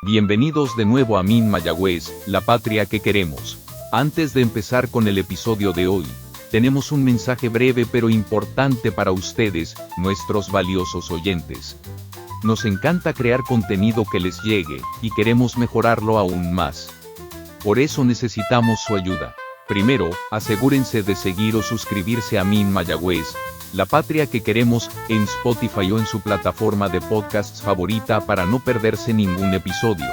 Bienvenidos de nuevo a MIN Mayagüez, la patria que queremos. Antes de empezar con el episodio de hoy, tenemos un mensaje breve pero importante para ustedes, nuestros valiosos oyentes. Nos encanta crear contenido que les llegue, y queremos mejorarlo aún más. Por eso necesitamos su ayuda. Primero, asegúrense de seguir o suscribirse a MIN Mayagüez, la patria que queremos, en Spotify o en su plataforma de podcasts favorita para no perderse ningún episodio.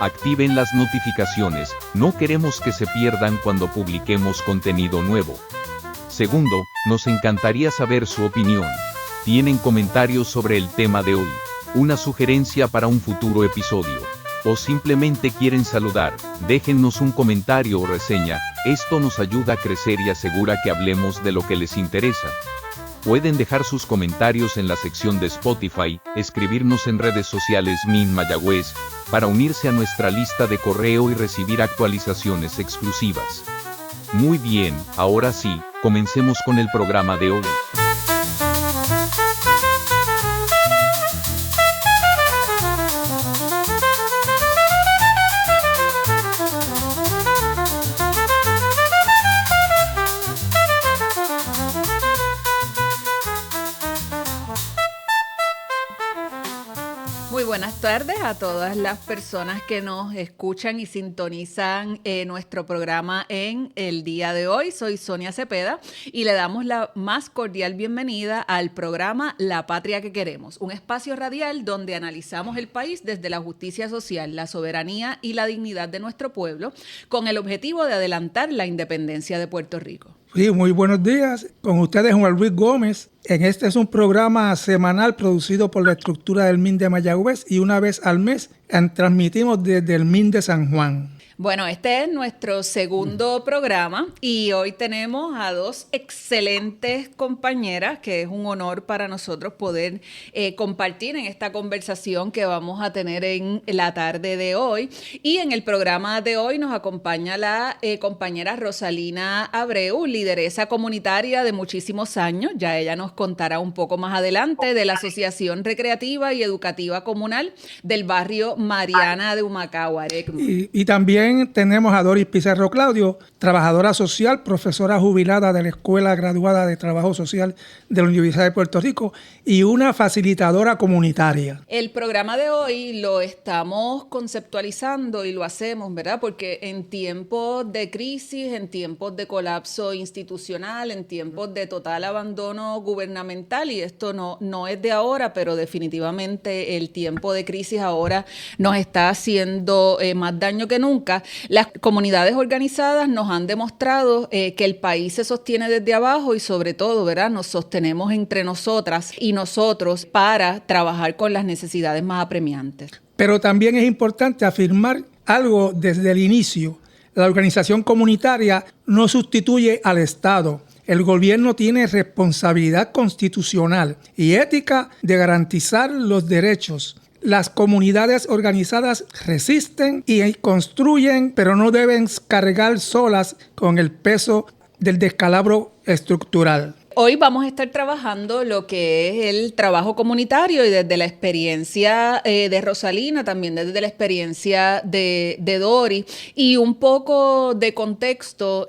Activen las notificaciones, no queremos que se pierdan cuando publiquemos contenido nuevo. Segundo, nos encantaría saber su opinión. ¿Tienen comentarios sobre el tema de hoy? ¿Una sugerencia para un futuro episodio? ¿O simplemente quieren saludar? Déjennos un comentario o reseña, esto nos ayuda a crecer y asegura que hablemos de lo que les interesa. Pueden dejar sus comentarios en la sección de Spotify, escribirnos en redes sociales MIN Mayagüez, para unirse a nuestra lista de correo y recibir actualizaciones exclusivas. Muy bien, ahora sí, comencemos con el programa de hoy. Muy buenas tardes a todas las personas que nos escuchan y sintonizan nuestro programa en el día de hoy. Soy Sonia Cepeda y le damos la más cordial bienvenida al programa La Patria que Queremos, un espacio radial donde analizamos el país desde la justicia social, la soberanía y la dignidad de nuestro pueblo, con el objetivo de adelantar la independencia de Puerto Rico. Sí, muy buenos días. Con ustedes Juan Luis Gómez. Este es un programa semanal producido por la estructura del MIN de Mayagüez y una vez al mes transmitimos desde el MIN de San Juan. Bueno, este es nuestro segundo programa y hoy tenemos a dos excelentes compañeras que es un honor para nosotros poder compartir en esta conversación que vamos a tener en la tarde de hoy. Y en el programa de hoy nos acompaña la compañera Rosalina Abreu, lideresa comunitaria de muchísimos años. Ya ella nos contará un poco más adelante de la Asociación Recreativa y Educativa Comunal del barrio Mariana de Humacao, Arecno. Y también tenemos a Doris Pizarro Claudio, trabajadora social, profesora jubilada de la Escuela Graduada de Trabajo Social de la Universidad de Puerto Rico y una facilitadora comunitaria. El programa de hoy lo estamos conceptualizando y lo hacemos, ¿verdad? Porque en tiempos de crisis, en tiempos de colapso institucional, en tiempos de total abandono gubernamental, y esto no es de ahora, pero definitivamente el tiempo de crisis ahora nos está haciendo más daño que nunca. Las comunidades organizadas nos han demostrado que el país se sostiene desde abajo y sobre todo, ¿verdad? Nos sostenemos entre nosotras y nosotros para trabajar con las necesidades más apremiantes. Pero también es importante afirmar algo desde el inicio. La organización comunitaria no sustituye al Estado. El gobierno tiene responsabilidad constitucional y ética de garantizar los derechos. Las comunidades organizadas resisten y construyen, pero no deben cargar solas con el peso del descalabro estructural. Hoy vamos a estar trabajando lo que es el trabajo comunitario y desde la experiencia de Rosalina, también desde la experiencia de Doris y un poco de contexto.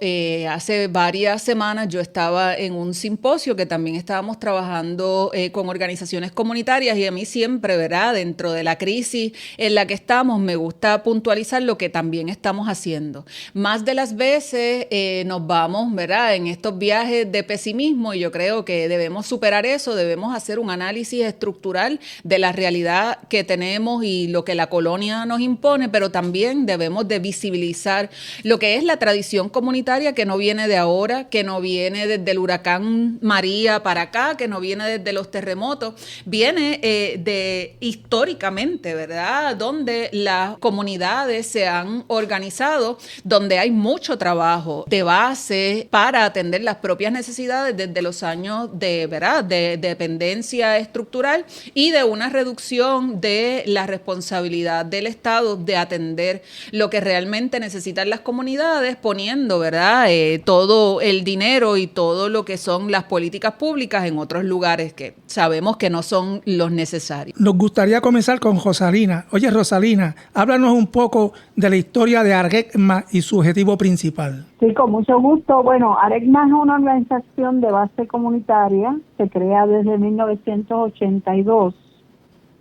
Hace varias semanas yo estaba en un simposio que también estábamos trabajando con organizaciones comunitarias y a mí siempre, ¿verdad? Dentro de la crisis en la que estamos, me gusta puntualizar lo que también estamos haciendo. Más de las veces nos vamos, ¿verdad? En estos viajes de pesimismo y yo creo que debemos superar eso, debemos hacer un análisis estructural de la realidad que tenemos y lo que la colonia nos impone, pero también debemos de visibilizar lo que es la tradición comunitaria que no viene de ahora, que no viene desde el huracán María para acá, que no viene desde los terremotos, viene de históricamente, ¿verdad? Donde las comunidades se han organizado, donde hay mucho trabajo de base para atender las propias necesidades desde los los años de, ¿verdad?, de dependencia estructural y de una reducción de la responsabilidad del Estado de atender lo que realmente necesitan las comunidades, poniendo, ¿verdad?, todo el dinero y todo lo que son las políticas públicas en otros lugares que sabemos que no son los necesarios. Nos gustaría comenzar con Rosalina. Oye, Rosalina, háblanos un poco de la historia de ARECMA y su objetivo principal. Sí, con mucho gusto. Bueno, ARECMA es una organización de base comunitaria, se crea desde 1982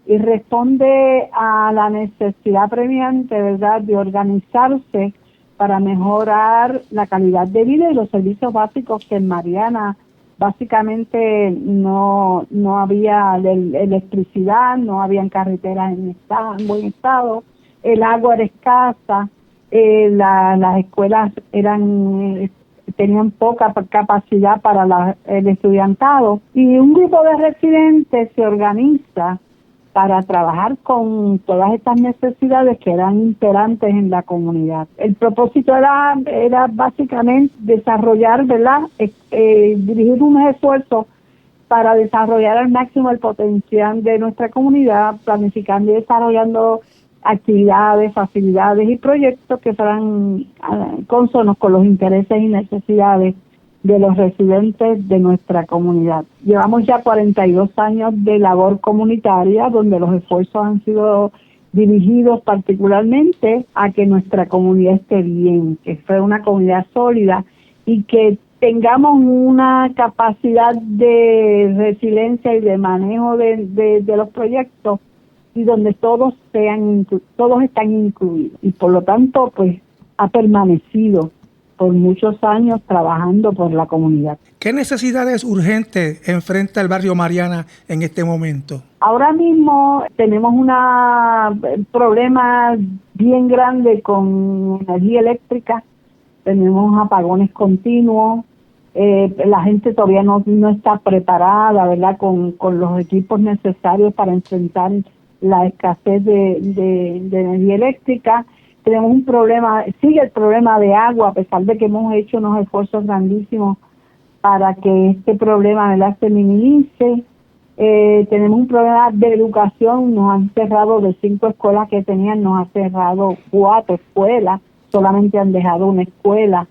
y responde a la necesidad premiante, ¿verdad?, de organizarse para mejorar la calidad de vida y los servicios básicos que en Mariana básicamente no había electricidad, no habían carreteras en buen estado, el agua era escasa, las escuelas tenían poca capacidad para el estudiantado, y un grupo de residentes se organiza para trabajar con todas estas necesidades que eran imperantes en la comunidad. El propósito era básicamente desarrollar, ¿verdad?, dirigir unos esfuerzos para desarrollar al máximo el potencial de nuestra comunidad, planificando y desarrollando actividades, facilidades y proyectos que fueran consonos con los intereses y necesidades de los residentes de nuestra comunidad. Llevamos ya 42 años de labor comunitaria, donde los esfuerzos han sido dirigidos particularmente a que nuestra comunidad esté bien, que sea una comunidad sólida y que tengamos una capacidad de resiliencia y de manejo de los proyectos, y donde todos están incluidos, y por lo tanto pues ha permanecido por muchos años trabajando por la comunidad. ¿Qué necesidades urgentes enfrenta el barrio Mariana en este momento? Ahora mismo tenemos un problema bien grande con energía eléctrica, tenemos apagones continuos, la gente todavía no está preparada, ¿verdad?, con los equipos necesarios para enfrentar la escasez de energía eléctrica. Tenemos un problema, sigue el problema de agua, a pesar de que hemos hecho unos esfuerzos grandísimos para que este problema, ¿verdad?, se minimice. Tenemos un problema de educación, nos han cerrado de 5 escuelas que tenían, nos han cerrado 4 escuelas, solamente han dejado una escuela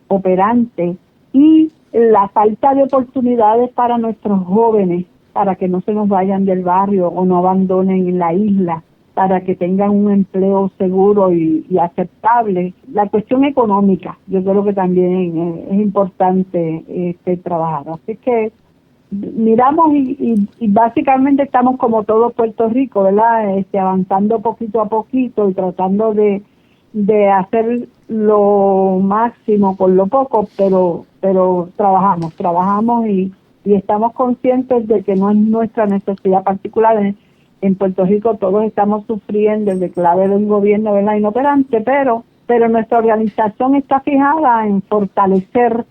operante, y la falta de oportunidades para nuestros jóvenes, para que no se nos vayan del barrio o no abandonen la isla, para que tengan un empleo seguro y aceptable. La cuestión económica, yo creo que también es importante trabajar. Así que miramos y básicamente estamos como todo Puerto Rico, ¿verdad?, avanzando poquito a poquito y tratando de hacer lo máximo con lo poco, pero trabajamos y estamos conscientes de que no es nuestra necesidad particular. En Puerto Rico todos estamos sufriendo el declave de un gobierno, ¿verdad?, inoperante, pero nuestra organización está fijada en fortalecer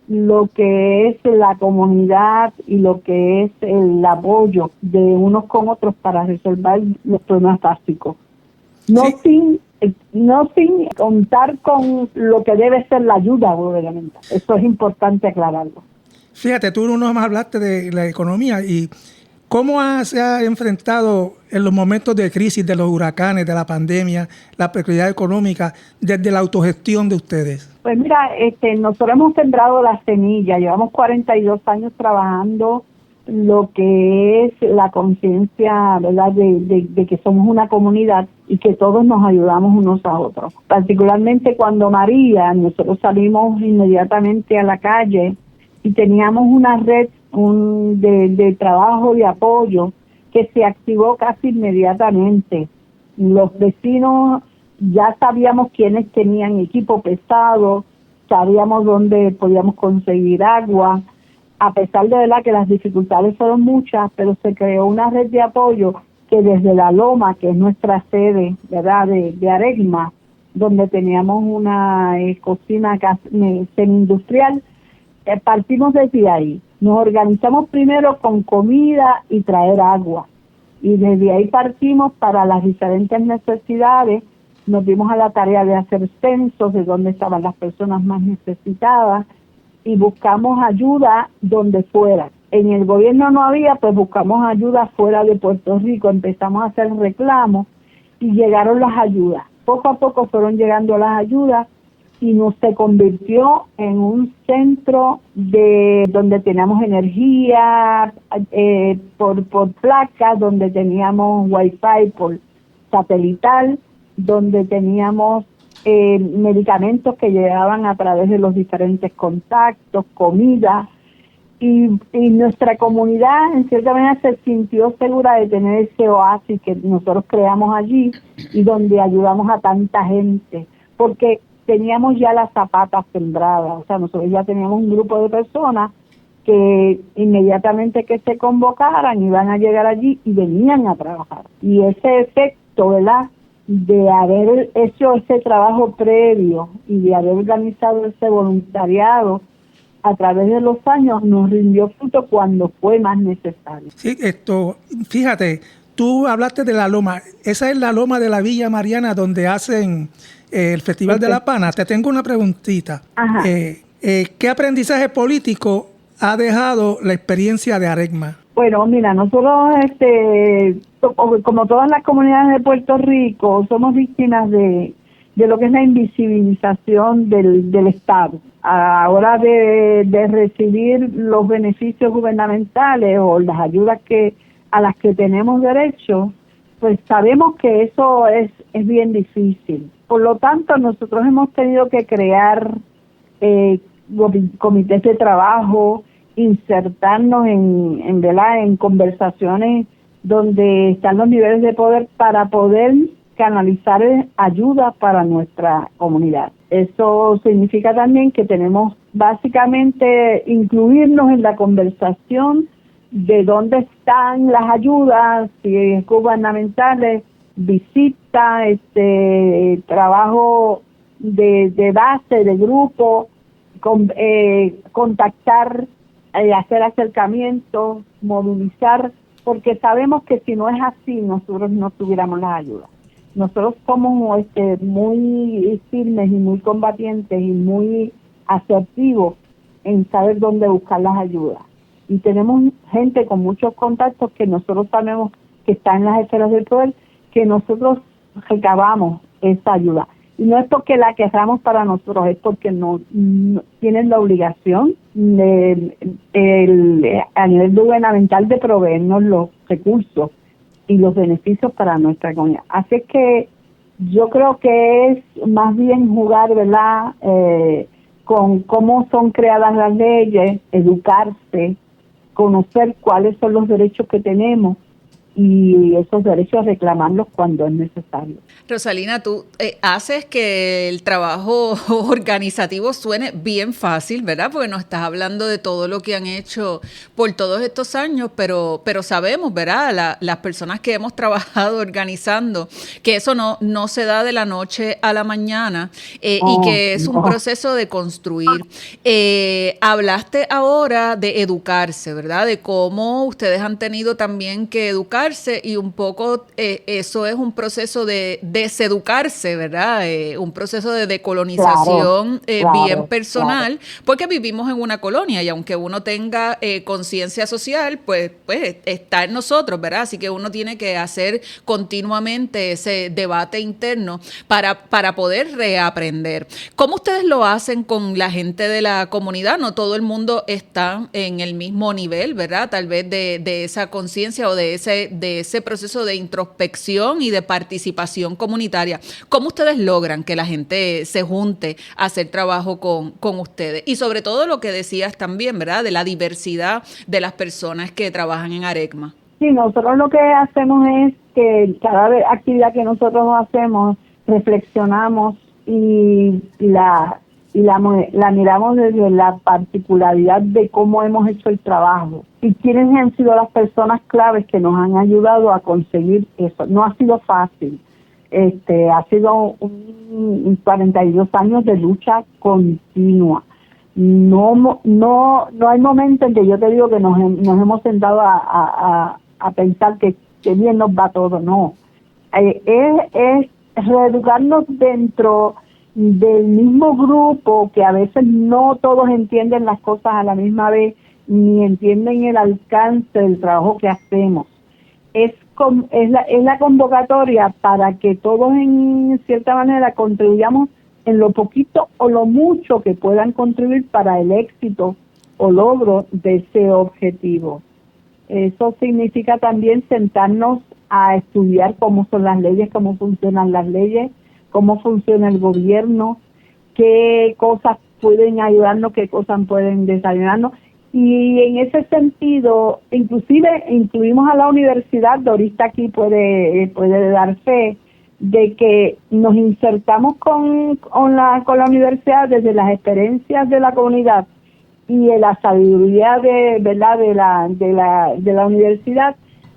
lo que es la comunidad y lo que es el apoyo de unos con otros para resolver los problemas básicos. No sin contar con lo que debe ser la ayuda gubernamental. Eso es importante aclararlo. Fíjate, tú nos hablaste de la economía y cómo se ha enfrentado en los momentos de crisis, de los huracanes, de la pandemia, la precariedad económica, desde la autogestión de ustedes. Pues mira, nosotros hemos sembrado la semilla, llevamos 42 años trabajando lo que es la conciencia, ¿verdad?, de que somos una comunidad y que todos nos ayudamos unos a otros. Particularmente cuando María, nosotros salimos inmediatamente a la calle y teníamos una red de trabajo y apoyo que se activó casi inmediatamente. Los vecinos ya sabíamos quiénes tenían equipo pesado, sabíamos dónde podíamos conseguir agua, a pesar de verdad que las dificultades fueron muchas, pero se creó una red de apoyo que desde La Loma, que es nuestra sede, ¿verdad?, de ARECMA, donde teníamos una cocina semi-industrial, partimos desde ahí. Nos organizamos primero con comida y traer agua, y desde ahí partimos para las diferentes necesidades. Nos dimos a la tarea de hacer censos de dónde estaban las personas más necesitadas, y buscamos ayuda donde fuera. En el gobierno no había, pues buscamos ayuda fuera de Puerto Rico, empezamos a hacer reclamos y llegaron las ayudas. Poco a poco fueron llegando las ayudas y nos se convirtió en un centro de donde teníamos energía por placas, donde teníamos wifi por satelital, donde teníamos medicamentos que llegaban a través de los diferentes contactos, comida, y nuestra comunidad en cierta manera se sintió segura de tener ese oasis que nosotros creamos allí y donde ayudamos a tanta gente, porque teníamos ya las zapatas sembradas, o sea, nosotros ya teníamos un grupo de personas que inmediatamente que se convocaran iban a llegar allí y venían a trabajar. Y ese efecto, ¿verdad?, de haber hecho ese trabajo previo y de haber organizado ese voluntariado a través de los años nos rindió fruto cuando fue más necesario. Sí, fíjate, tú hablaste de la loma. Esa es la loma de la Villa Mariana donde hacen el Festival de la Pana. Te tengo una preguntita. ¿Qué aprendizaje político ha dejado la experiencia de Aregma? Bueno, mira, nosotros, como todas las comunidades de Puerto Rico, somos víctimas de lo que es la invisibilización del Estado. A la hora de recibir los beneficios gubernamentales o las ayudas a las que tenemos derecho, pues sabemos que eso es bien difícil. Por lo tanto, nosotros hemos tenido que crear comités de trabajo, insertarnos en conversaciones donde están los niveles de poder para poder canalizar ayuda para nuestra comunidad. Eso significa también que tenemos básicamente incluirnos en la conversación de dónde están las ayudas, si es gubernamentales, visita, trabajo de base, de grupo, contactar, hacer acercamientos, movilizar, porque sabemos que si no es así, nosotros no tuviéramos las ayudas. Nosotros somos muy firmes y muy combatientes y muy asertivos en saber dónde buscar las ayudas. Y tenemos gente con muchos contactos que nosotros sabemos que está en las esferas del poder, que nosotros recabamos esa ayuda. Y no es porque la queramos para nosotros, es porque no tienen la obligación a nivel gubernamental de proveernos los recursos y los beneficios para nuestra comunidad. Así es que yo creo que es más bien jugar, ¿verdad?, con cómo son creadas las leyes, educarse, conocer cuáles son los derechos que tenemos y esos derechos reclamarlos cuando es necesario. Rosalina, tú haces que el trabajo organizativo suene bien fácil, ¿verdad? Porque nos estás hablando de todo lo que han hecho por todos estos años, pero sabemos, ¿verdad? Las personas que hemos trabajado organizando, que eso no se da de la noche a la mañana y que es un proceso de construir. Hablaste ahora de educarse, ¿verdad? De cómo ustedes han tenido también que educarse y un poco eso es un proceso de deseducarse, ¿verdad? Un proceso de decolonización bien personal, porque vivimos en una colonia y aunque uno tenga conciencia social, pues está en nosotros, ¿verdad? Así que uno tiene que hacer continuamente ese debate interno para poder reaprender. ¿Cómo ustedes lo hacen con la gente de la comunidad? No todo el mundo está en el mismo nivel, ¿verdad? Tal vez de esa conciencia o de ese proceso de introspección y de participación comunitaria. ¿Cómo ustedes logran que la gente se junte a hacer trabajo con ustedes? Y sobre todo lo que decías también, ¿verdad? De la diversidad de las personas que trabajan en Aregma. Sí, nosotros lo que hacemos es que cada actividad que nosotros hacemos, reflexionamos y la miramos desde la particularidad de cómo hemos hecho el trabajo y quiénes han sido las personas claves que nos han ayudado a conseguir eso. No ha sido fácil. Ha sido 42 años de lucha continua. No hay momento en que yo te digo que nos hemos sentado a pensar que bien nos va todo. No. Es reeducarnos dentro del mismo grupo, que a veces no todos entienden las cosas a la misma vez, ni entienden el alcance del trabajo que hacemos. Es la convocatoria para que todos en cierta manera contribuyamos en lo poquito o lo mucho que puedan contribuir para el éxito o logro de ese objetivo. Eso significa también sentarnos a estudiar cómo son las leyes, cómo funcionan las leyes, cómo funciona el gobierno, qué cosas pueden ayudarnos, qué cosas pueden desayunarnos. Y en ese sentido, inclusive incluimos a la universidad. Dorista aquí puede dar fe de que nos insertamos con la universidad desde las experiencias de la comunidad y de la sabiduría de la universidad,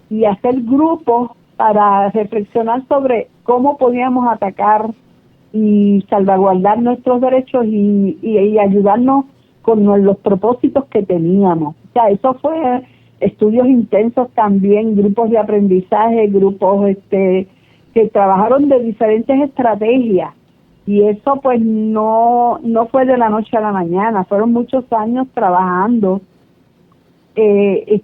y hacer grupos para reflexionar sobre cómo podíamos atacar y salvaguardar nuestros derechos y ayudarnos con los propósitos que teníamos. O sea, eso fue estudios intensos también, grupos de aprendizaje, grupos que trabajaron de diferentes estrategias, y eso pues no fue de la noche a la mañana, fueron muchos años trabajando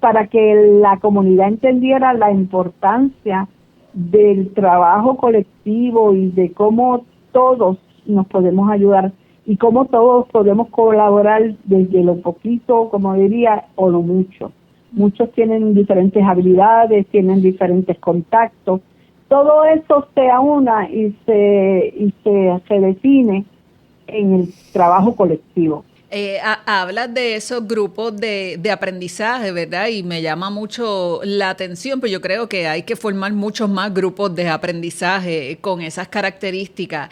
para que la comunidad entendiera la importancia del trabajo colectivo y de cómo todos nos podemos ayudar y cómo todos podemos colaborar desde lo poquito, como diría, o lo mucho. Muchos tienen diferentes habilidades, tienen diferentes contactos. Todo eso se aúna y se define en el trabajo colectivo. Hablas de esos grupos de aprendizaje, ¿verdad? Y me llama mucho la atención, pero yo creo que hay que formar muchos más grupos de aprendizaje con esas características.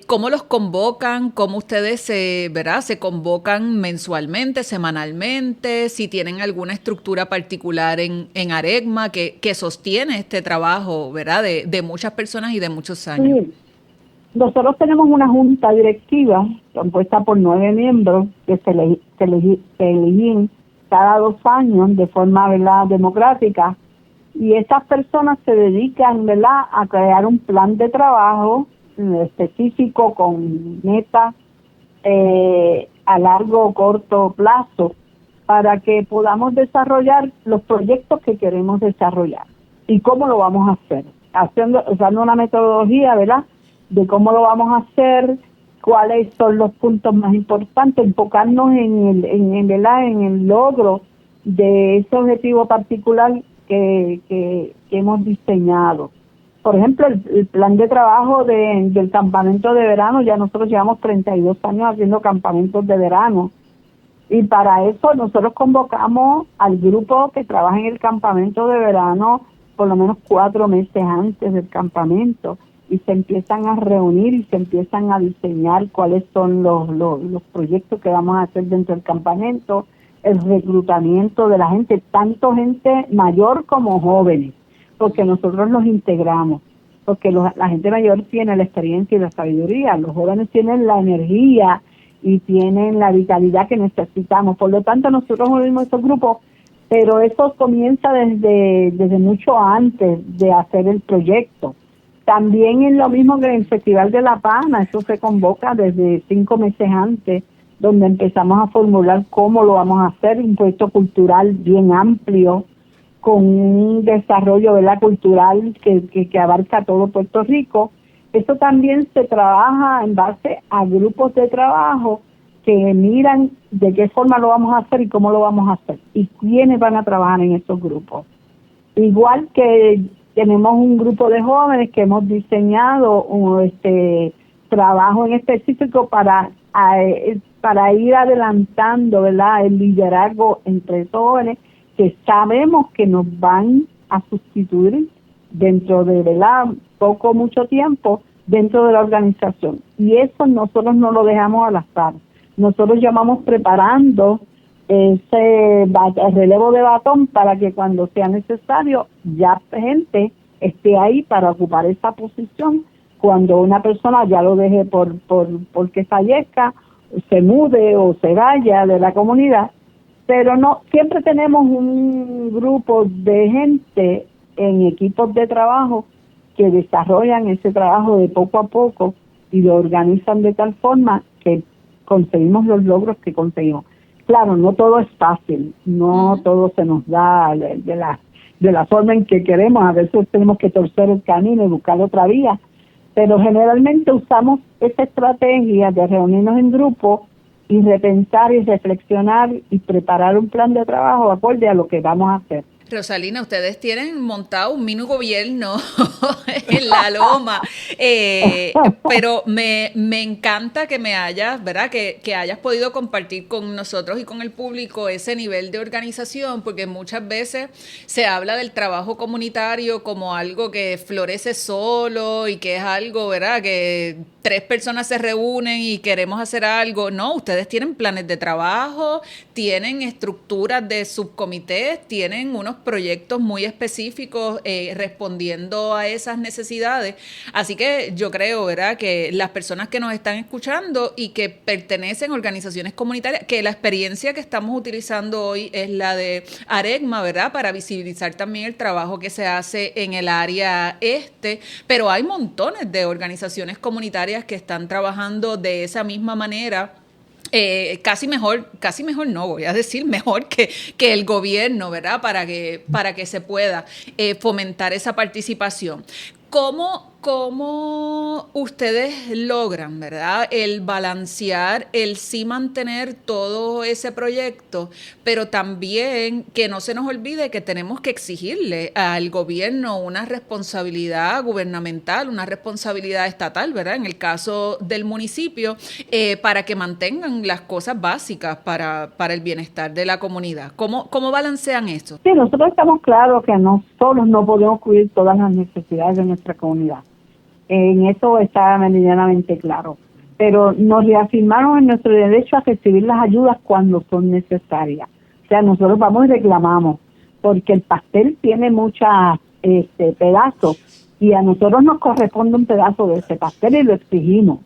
¿Cómo los convocan? ¿Cómo ustedes se convocan mensualmente, semanalmente? Si tienen alguna estructura particular en Aregma que sostiene este trabajo, ¿verdad? De muchas personas y de muchos años. Sí. Nosotros tenemos una junta directiva compuesta por 9 miembros que se eligen cada 2 años de forma, ¿verdad?, democrática, y estas personas se dedican, ¿verdad?, a crear un plan de trabajo específico con metas a largo o corto plazo para que podamos desarrollar los proyectos que queremos desarrollar. ¿Y cómo lo vamos a hacer? Usando una metodología, ¿verdad?, de cómo lo vamos a hacer, cuáles son los puntos más importantes, enfocarnos en el logro de ese objetivo particular que hemos diseñado. Por ejemplo, el plan de trabajo del campamento de verano, ya nosotros llevamos 32 años haciendo campamentos de verano, y para eso nosotros convocamos al grupo que trabaja en el campamento de verano por lo menos 4 meses antes del campamento, y se empiezan a reunir y se empiezan a diseñar cuáles son los proyectos que vamos a hacer dentro del campamento, el reclutamiento de la gente, tanto gente mayor como jóvenes, porque nosotros los integramos, porque la gente mayor tiene la experiencia y la sabiduría, los jóvenes tienen la energía y tienen la vitalidad que necesitamos. Por lo tanto, nosotros unimos esos grupos, pero eso comienza desde mucho antes de hacer el proyecto. También es lo mismo que en el Festival de la Pana, eso se convoca desde 5 meses antes, donde empezamos a formular cómo lo vamos a hacer, un proyecto cultural bien amplio, con un desarrollo, ¿verdad?, cultural que abarca todo Puerto Rico. Eso también se trabaja en base a grupos de trabajo que miran de qué forma lo vamos a hacer y cómo lo vamos a hacer, y quiénes van a trabajar en esos grupos. Igual que tenemos un grupo de jóvenes que hemos diseñado un trabajo en específico para ir adelantando, ¿verdad?, el liderazgo entre jóvenes que sabemos que nos van a sustituir dentro de, ¿verdad?, mucho tiempo dentro de la organización. Y eso nosotros no lo dejamos al azar. Nosotros llamamos preparando ese relevo de batón para que cuando sea necesario ya gente esté ahí para ocupar esa posición cuando una persona ya lo deje porque fallezca, se mude o se vaya de la comunidad. Pero no, siempre tenemos un grupo de gente en equipos de trabajo que desarrollan ese trabajo de poco a poco y lo organizan de tal forma que conseguimos los logros que conseguimos. Claro, no todo es fácil, no todo se nos da de la forma en que queremos, a veces tenemos que torcer el camino y buscar otra vía, pero generalmente usamos esa estrategia de reunirnos en grupo y repensar y reflexionar y preparar un plan de trabajo acorde a lo que vamos a hacer. Rosalina, ustedes tienen montado un mini gobierno en la loma, pero me encanta que me hayas, ¿verdad? Que hayas podido compartir con nosotros y con el público ese nivel de organización, porque muchas veces se habla del trabajo comunitario como algo que florece solo y que es algo, ¿verdad? Que 3 personas se reúnen y queremos hacer algo. No, ustedes tienen planes de trabajo, tienen estructuras de subcomités, tienen unos proyectos muy específicos respondiendo a esas necesidades. Así que yo creo, ¿verdad?, que las personas que nos están escuchando y que pertenecen a organizaciones comunitarias, que la experiencia que estamos utilizando hoy es la de Aregma, ¿verdad?, para visibilizar también el trabajo que se hace en el área pero hay montones de organizaciones comunitarias que están trabajando de esa misma manera. Casi mejor no, voy a decir mejor que el gobierno, ¿verdad? Para que se pueda fomentar esa participación. ¿Cómo ustedes logran, verdad, el balancear, el sí mantener todo ese proyecto, pero también que no se nos olvide que tenemos que exigirle al gobierno una responsabilidad gubernamental, una responsabilidad estatal, ¿verdad? En el caso del municipio, para que mantengan las cosas básicas para el bienestar de la comunidad. ¿Cómo balancean esto? Sí, nosotros estamos claros que nosotros no podemos cubrir todas las necesidades de nuestra comunidad. En eso está meridianamente claro. Pero nos reafirmaron en nuestro derecho a recibir las ayudas cuando son necesarias. O sea, nosotros vamos y reclamamos, porque el pastel tiene muchos pedazos y a nosotros nos corresponde un pedazo de ese pastel y lo exigimos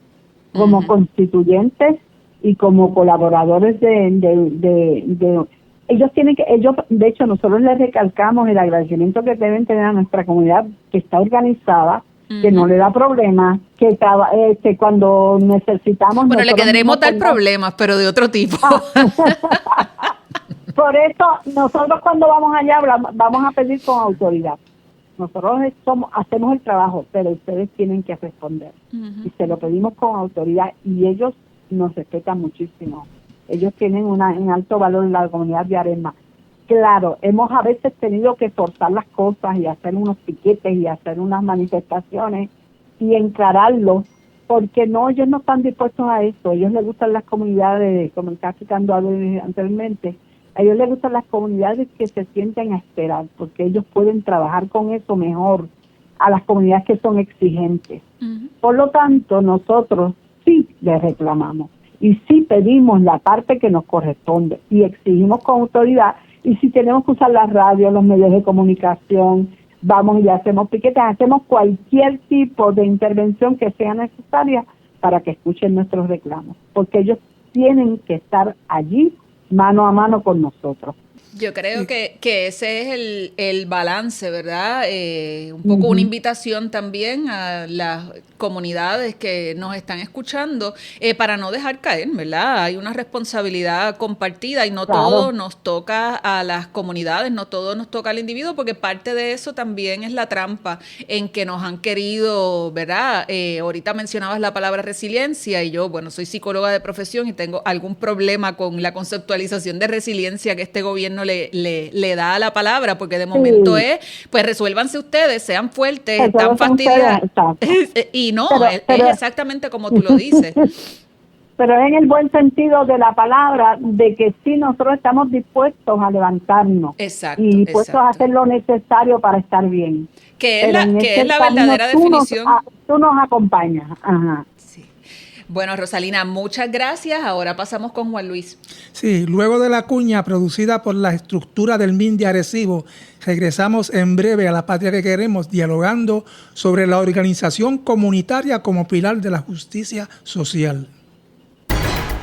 como constituyentes y como colaboradores ellos de hecho nosotros les recalcamos el agradecimiento que deben tener a nuestra comunidad que está organizada, que no le da problemas, que cuando necesitamos... Bueno, le queremos dar problemas, pero de otro tipo. Por eso, nosotros cuando vamos allá vamos a pedir con autoridad. Nosotros hacemos el trabajo, pero ustedes tienen que responder. Y se lo pedimos con autoridad y ellos nos respetan muchísimo. Ellos tienen un alto valor en la comunidad de Aregma. Claro, hemos a veces tenido que forzar las cosas y hacer unos piquetes y hacer unas manifestaciones y encararlos, porque ellos no están dispuestos a eso. A ellos les gustan las comunidades, como el caso que ando anteriormente, a ellos les gustan las comunidades que se sienten a esperar, porque ellos pueden trabajar con eso mejor a las comunidades que son exigentes. Por lo tanto, nosotros sí les reclamamos y sí pedimos la parte que nos corresponde y exigimos con autoridad. Y si tenemos que usar la radio, los medios de comunicación, vamos y hacemos piquetes, hacemos cualquier tipo de intervención que sea necesaria para que escuchen nuestros reclamos, porque ellos tienen que estar allí mano a mano con nosotros. Yo creo que ese es el balance, ¿verdad? Un poco una invitación también a las comunidades que nos están escuchando para no dejar caer, ¿verdad? Hay una responsabilidad compartida y no todo nos toca a las comunidades, no todo nos toca al individuo, porque parte de eso también es la trampa en que nos han querido, ¿verdad? Ahorita mencionabas la palabra resiliencia y yo, bueno, soy psicóloga de profesión y tengo algún problema con la conceptualización de resiliencia que este gobierno le da a la palabra, porque de momento pues resuélvanse ustedes, sean fuertes, están fastidiados. Y no, pero es exactamente como tú lo dices. Pero es en el buen sentido de la palabra, de que sí, nosotros estamos dispuestos a levantarnos. Exacto. Y dispuestos a hacer lo necesario para estar bien. Que es la verdadera definición. Tú nos acompañas. Ajá. Bueno, Rosalina, muchas gracias. Ahora pasamos con Juan Luis. Sí, luego de la cuña producida por la estructura del MIN de Arecibo, regresamos en breve a La Patria que Queremos, dialogando sobre la organización comunitaria como pilar de la justicia social.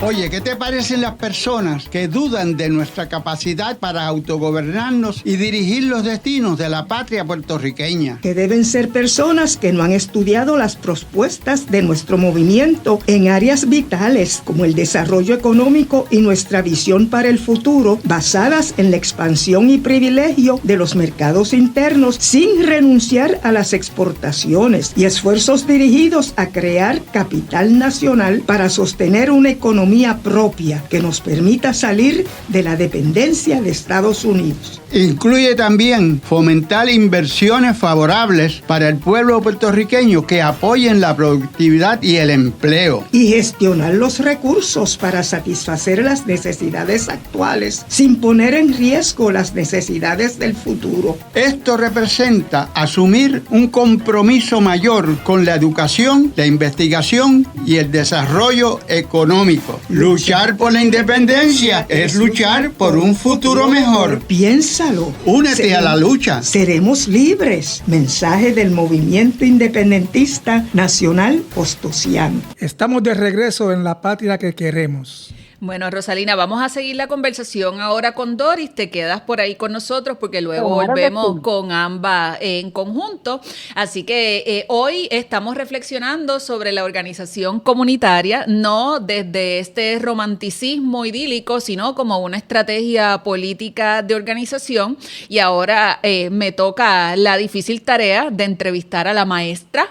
Oye, ¿qué te parecen las personas que dudan de nuestra capacidad para autogobernarnos y dirigir los destinos de la patria puertorriqueña? Que deben ser personas que no han estudiado las propuestas de nuestro movimiento en áreas vitales como el desarrollo económico y nuestra visión para el futuro, basadas en la expansión y privilegio de los mercados internos sin renunciar a las exportaciones y esfuerzos dirigidos a crear capital nacional para sostener una economía propia que nos permita salir de la dependencia de Estados Unidos. Incluye también fomentar inversiones favorables para el pueblo puertorriqueño que apoyen la productividad y el empleo. Y gestionar los recursos para satisfacer las necesidades actuales sin poner en riesgo las necesidades del futuro. Esto representa asumir un compromiso mayor con la educación, la investigación y el desarrollo económico. Luchar por la independencia es luchar por un futuro mejor. Piénsalo. Únete a la lucha. Seremos libres. Mensaje del Movimiento Independentista Nacional Ostosiano. Estamos de regreso en la patria que queremos. Bueno, Rosalina, vamos a seguir la conversación ahora con Doris. Te quedas por ahí con nosotros porque luego volvemos con ambas en conjunto. Así que hoy estamos reflexionando sobre la organización comunitaria, no desde este romanticismo idílico, sino como una estrategia política de organización. Y ahora me toca la difícil tarea de entrevistar a la maestra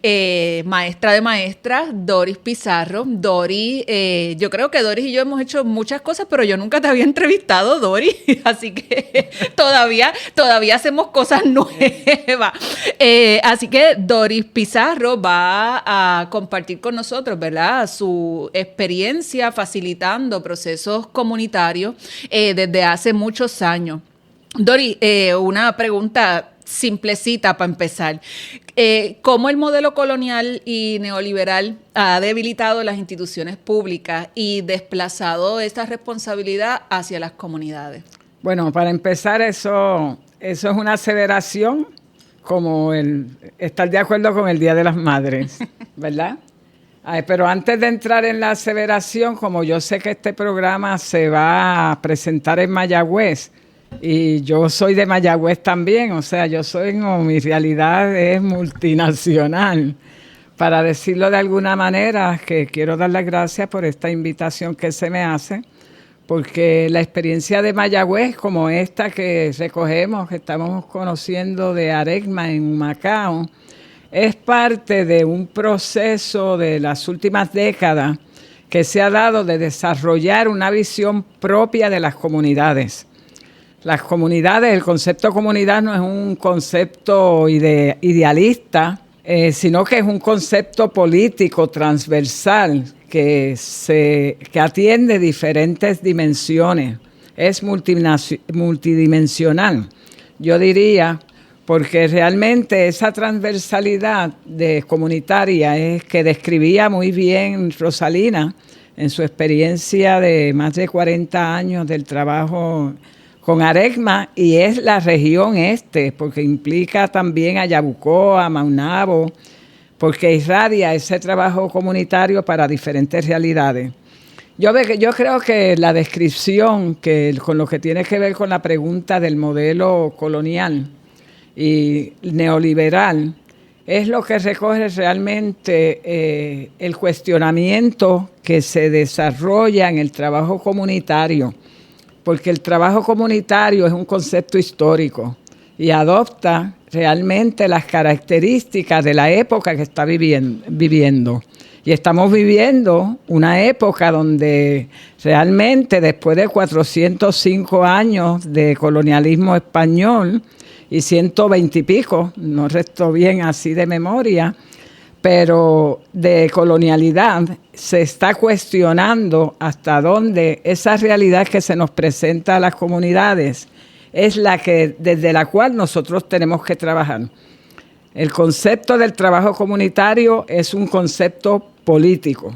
de maestras, Doris Pizarro. Doris, yo creo que Doris y yo hemos hecho muchas cosas, pero yo nunca te había entrevistado, Doris, así que todavía hacemos cosas nuevas. Así que Doris Pizarro va a compartir con nosotros, ¿verdad?, su experiencia facilitando procesos comunitarios desde hace muchos años. Doris, una pregunta simplecita para empezar. ¿Cómo el modelo colonial y neoliberal ha debilitado las instituciones públicas y desplazado esta responsabilidad hacia las comunidades? Bueno, para empezar, eso es una aseveración como el estar de acuerdo con el Día de las Madres, ¿verdad? Pero antes de entrar en la aseveración, como yo sé que este programa se va a presentar en Mayagüez, y yo soy de Mayagüez también, o sea, mi realidad es multinacional. Para decirlo de alguna manera, que quiero dar las gracias por esta invitación que se me hace, porque la experiencia de Mayagüez, como esta que recogemos, que estamos conociendo de Aregma en Humacao, es parte de un proceso de las últimas décadas que se ha dado de desarrollar una visión propia de las comunidades. Las comunidades, el concepto comunidad no es un concepto idealista, sino que es un concepto político transversal que atiende diferentes dimensiones. Es multidimensional, yo diría, porque realmente esa transversalidad comunitaria es que describía muy bien Rosalina en su experiencia de más de 40 años del trabajo con Aregma, y es la región este, porque implica también a Yabucoa, a Maunabo, porque irradia ese trabajo comunitario para diferentes realidades. Yo creo que la descripción con lo que tiene que ver con la pregunta del modelo colonial y neoliberal es lo que recoge realmente el cuestionamiento que se desarrolla en el trabajo comunitario, porque el trabajo comunitario es un concepto histórico y adopta realmente las características de la época que está viviendo. Y estamos viviendo una época donde realmente después de 405 años de colonialismo español y 120 y pico, no resto bien así de memoria, pero de colonialidad, se está cuestionando hasta dónde esa realidad que se nos presenta a las comunidades es la que, desde la cual nosotros tenemos que trabajar. El concepto del trabajo comunitario es un concepto político,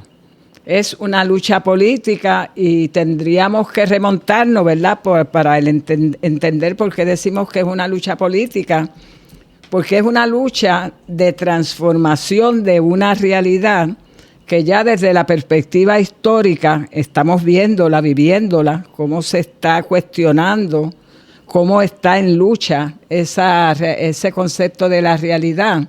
es una lucha política y tendríamos que remontarnos, ¿verdad?, para entender por qué decimos que es una lucha política. Porque es una lucha de transformación de una realidad que ya desde la perspectiva histórica estamos viéndola, viviéndola, cómo se está cuestionando, cómo está en lucha ese concepto de la realidad.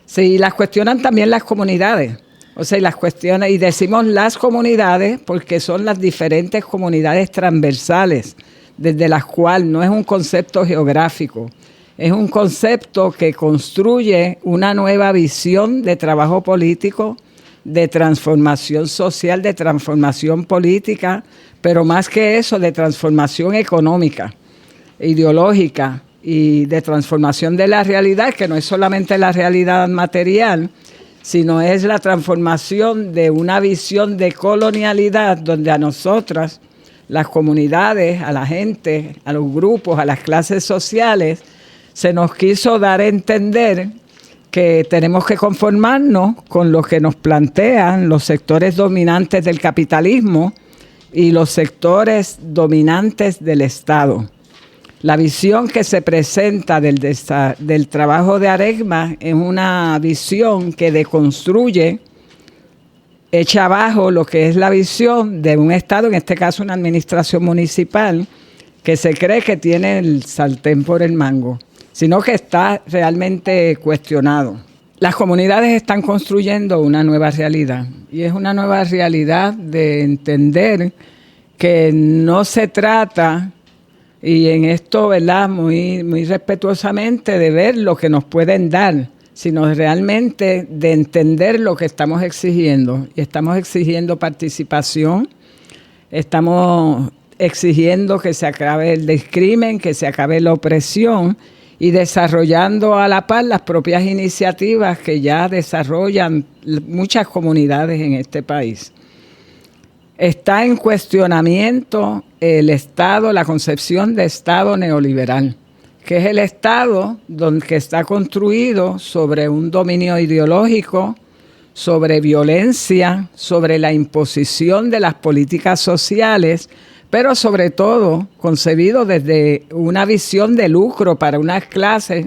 Sí, las cuestionan también las comunidades. O sea, y las cuestiones, y decimos las comunidades porque son las diferentes comunidades transversales, desde las cuales no es un concepto geográfico, es un concepto que construye una nueva visión de trabajo político, de transformación social, de transformación política, pero más que eso, de transformación económica, ideológica y de transformación de la realidad, que no es solamente la realidad material, sino es la transformación de una visión de colonialidad donde a nosotras, las comunidades, a la gente, a los grupos, a las clases sociales, se nos quiso dar a entender que tenemos que conformarnos con lo que nos plantean los sectores dominantes del capitalismo y los sectores dominantes del Estado. La visión que se presenta del trabajo de Aregma es una visión que deconstruye, echa abajo lo que es la visión de un Estado, en este caso una administración municipal, que se cree que tiene el sartén por el mango, sino que está realmente cuestionado. Las comunidades están construyendo una nueva realidad, y es una nueva realidad de entender que no se trata, y en esto, ¿verdad?, muy respetuosamente, de ver lo que nos pueden dar, sino realmente de entender lo que estamos exigiendo. Y estamos exigiendo participación, estamos exigiendo que se acabe el discrimen, que se acabe la opresión, y desarrollando a la par las propias iniciativas que ya desarrollan muchas comunidades en este país. Está en cuestionamiento el Estado, la concepción de Estado neoliberal, que es el Estado que está construido sobre un dominio ideológico, sobre violencia, sobre la imposición de las políticas sociales, pero sobre todo concebido desde una visión de lucro para unas clases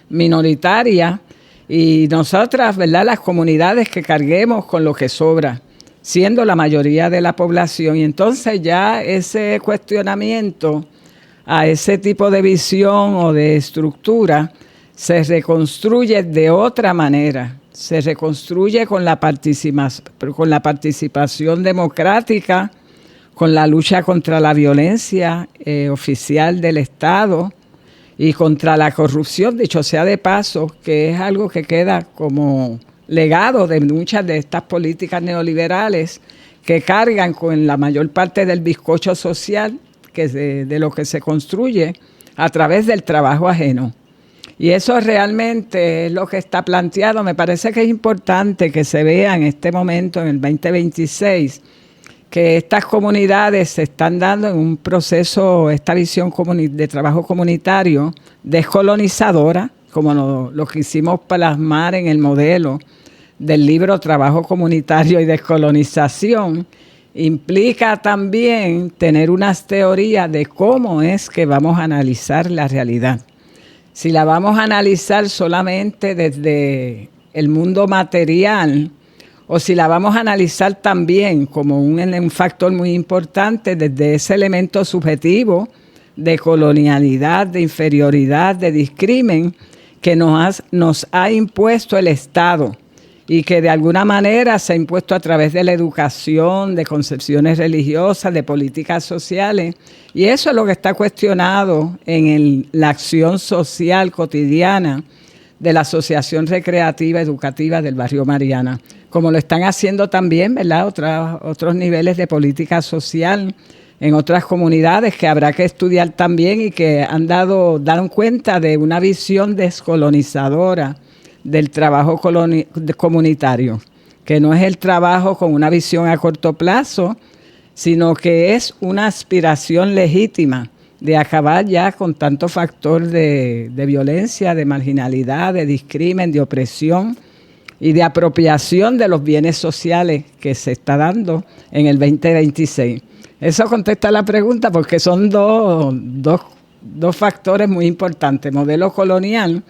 minoritarias y nosotras, ¿verdad?, las comunidades que carguemos con lo que sobra, siendo la mayoría de la población. Y entonces ya ese cuestionamiento a ese tipo de visión o de estructura se reconstruye de otra manera, se reconstruye con la participación democrática, con la lucha contra la violencia oficial del Estado y contra la corrupción, dicho sea de paso, que es algo que queda como legado de muchas de estas políticas neoliberales que cargan con la mayor parte del bizcocho social que de lo que se construye a través del trabajo ajeno. Y eso realmente es lo que está planteado. Me parece que es importante que se vea en este momento, en el 2026, que estas comunidades se están dando en un proceso, esta visión de trabajo comunitario descolonizadora, como lo quisimos plasmar en el modelo del libro Trabajo Comunitario y Descolonización, implica también tener unas teorías de cómo es que vamos a analizar la realidad. Si la vamos a analizar solamente desde el mundo material, o si la vamos a analizar también como un factor muy importante desde ese elemento subjetivo de colonialidad, de inferioridad, de discrimen que nos ha impuesto el Estado y que de alguna manera se ha impuesto a través de la educación, de concepciones religiosas, de políticas sociales. Y eso es lo que está cuestionado en la acción social cotidiana de la Asociación Recreativa Educativa del Barrio Mariana, como lo están haciendo también, ¿verdad?, otros niveles de política social en otras comunidades que habrá que estudiar también y que han dado cuenta de una visión descolonizadora del trabajo comunitario, que no es el trabajo con una visión a corto plazo, sino que es una aspiración legítima de acabar ya con tanto factor de violencia, de marginalidad, de discrimen, de opresión y de apropiación de los bienes sociales que se está dando en el 2026. Eso contesta la pregunta porque son dos factores muy importantes, modelo colonial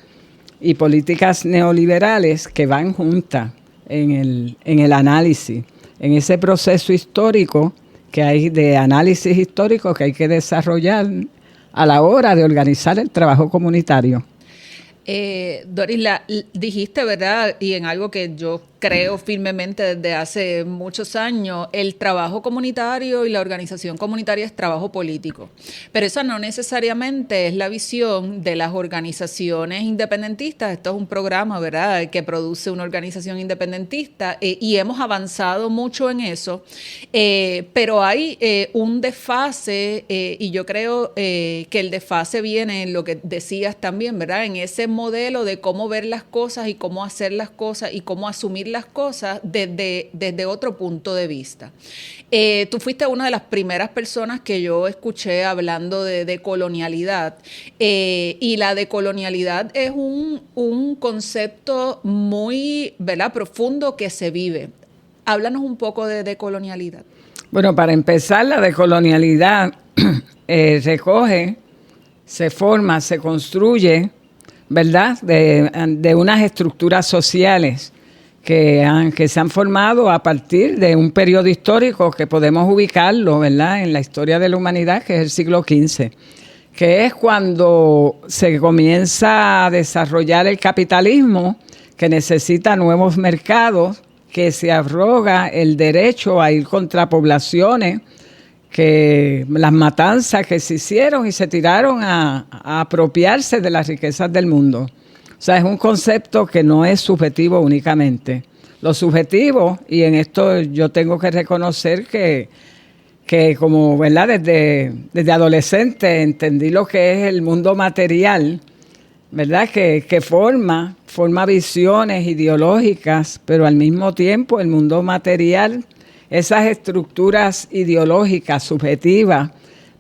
y políticas neoliberales que van juntas. en el análisis, en ese proceso histórico que hay de análisis histórico que hay que desarrollar a la hora de organizar el trabajo comunitario. Doris, dijiste, ¿verdad? Y en algo que yo creo firmemente desde hace muchos años, el trabajo comunitario y la organización comunitaria es trabajo político. Pero esa no necesariamente es la visión de las organizaciones independentistas. Esto es un programa, ¿verdad?, que produce una organización independentista y hemos avanzado mucho en eso. Pero hay un desfase y yo creo que el desfase viene en lo que decías también, ¿verdad?, en ese modelo de cómo ver las cosas y cómo hacer las cosas y cómo asumir las cosas desde otro punto de vista. Tú fuiste una de las primeras personas que yo escuché hablando de colonialidad y la decolonialidad es un concepto muy, ¿verdad?, profundo que se vive. Háblanos un poco de decolonialidad. Bueno, para empezar, la decolonialidad recoge, se forma, se construye, ¿verdad?, de unas estructuras sociales que se han formado a partir de un periodo histórico que podemos ubicarlo, ¿verdad?, en la historia de la humanidad, que es el siglo XV, que es cuando se comienza a desarrollar el capitalismo, que necesita nuevos mercados, que se arroga el derecho a ir contra poblaciones, que las matanzas que se hicieron y se tiraron a apropiarse de las riquezas del mundo. O sea, es un concepto que no es subjetivo únicamente. Lo subjetivo, y en esto yo tengo que reconocer que como, ¿verdad?, desde adolescente entendí lo que es el mundo material, ¿verdad?, que forma visiones ideológicas, pero al mismo tiempo el mundo material, esas estructuras ideológicas subjetivas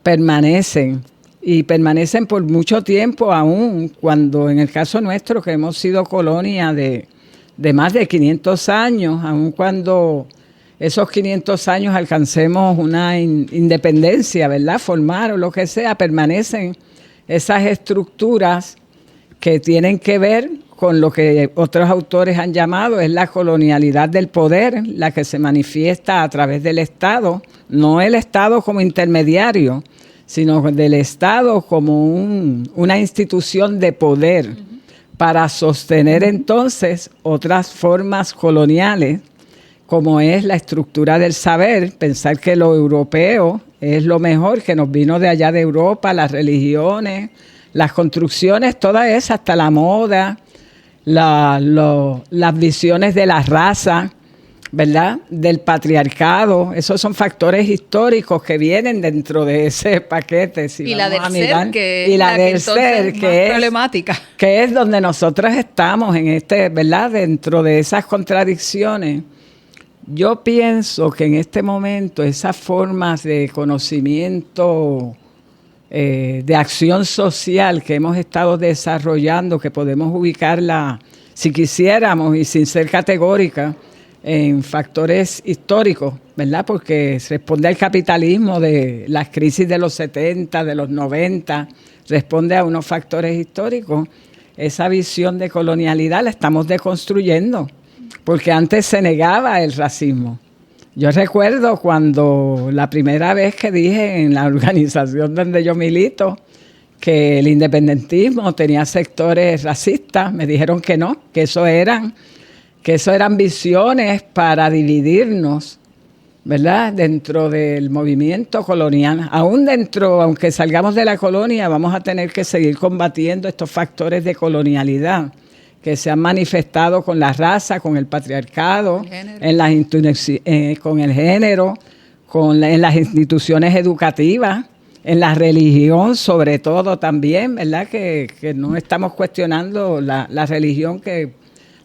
permanecen. Y permanecen por mucho tiempo aún, cuando en el caso nuestro, que hemos sido colonia de más de 500 años, aún cuando esos 500 años alcancemos una independencia, ¿verdad?, formar o lo que sea, permanecen esas estructuras que tienen que ver con lo que otros autores han llamado es la colonialidad del poder, la que se manifiesta a través del Estado, no el Estado como intermediario, sino del Estado como una institución de poder para sostener entonces otras formas coloniales, como es la estructura del saber, pensar que lo europeo es lo mejor que nos vino de allá de Europa, las religiones, las construcciones, todas esas, hasta la moda, las visiones de la raza, ¿verdad?, del patriarcado. Esos son factores históricos que vienen dentro de ese paquete. Si y la del mirar, ser, que y la del ser, que es problemática. Que es donde nosotros estamos, ¿verdad?, dentro de esas contradicciones. Yo pienso que en este momento esas formas de conocimiento, de acción social que hemos estado desarrollando, que podemos ubicarla, si quisiéramos y sin ser categórica, en factores históricos, ¿verdad?, porque responde al capitalismo de las crisis de los 70, de los 90, responde a unos factores históricos. Esa visión de colonialidad la estamos deconstruyendo, porque antes se negaba el racismo. Yo recuerdo cuando la primera vez que dije en la organización donde yo milito que el independentismo tenía sectores racistas, me dijeron que no, que eso eran visiones para dividirnos, ¿verdad?, dentro del movimiento colonial. Aún dentro, aunque salgamos de la colonia, vamos a tener que seguir combatiendo estos factores de colonialidad que se han manifestado con la raza, con el patriarcado, con el género, en las instituciones educativas, en la religión sobre todo también, ¿verdad?, que no estamos cuestionando la religión,